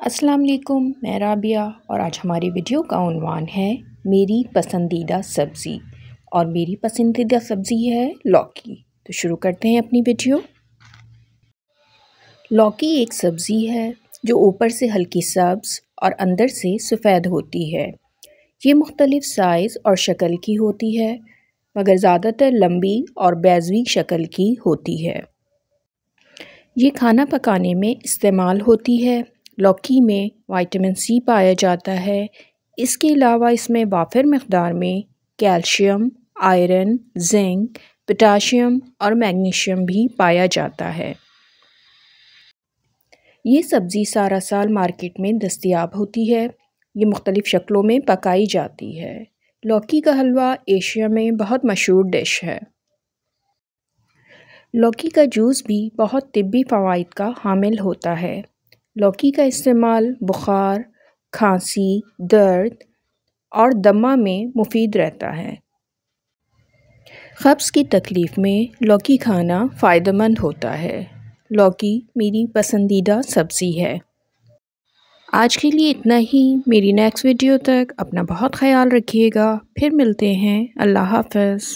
अस्सलाम वालेकुम, मैं राबिया और आज हमारी वीडियो का उन्वान है मेरी पसंदीदा सब्ज़ी। और मेरी पसंदीदा सब्ज़ी है लौकी। तो शुरू करते हैं अपनी वीडियो। लौकी एक सब्ज़ी है जो ऊपर से हल्की सब्ज़ और अंदर से सफ़ेद होती है। ये मुख्तलिफ़ साइज़ और शक्ल की होती है, मगर ज़्यादातर लंबी और बैज़वी शक्ल की होती है। ये खाना पकाने में इस्तेमाल होती है। लौकी में विटामिन सी पाया जाता है। इसके अलावा इसमें वाफिर मक़दार में कैल्शियम, आयरन, जिंक, पोटाशियम और मैग्नीशियम भी पाया जाता है। ये सब्ज़ी सारा साल मार्केट में दस्तयाब होती है। ये मुख्तलिफ़ शक्लों में पकाई जाती है। लौकी का हलवा एशिया में बहुत मशहूर डिश है। लौकी का जूस भी बहुत तिब्बी फ़वाइद का हामिल होता है। लौकी का इस्तेमाल बुखार, खांसी, दर्द और दमा में मुफीद रहता है। कब्ज़ की तकलीफ़ में लौकी खाना फ़ायदेमंद होता है। लौकी मेरी पसंदीदा सब्ज़ी है। आज के लिए इतना ही। मेरी नेक्स्ट वीडियो तक अपना बहुत ख्याल रखिएगा। फिर मिलते हैं। अल्लाह हाफ़िज़।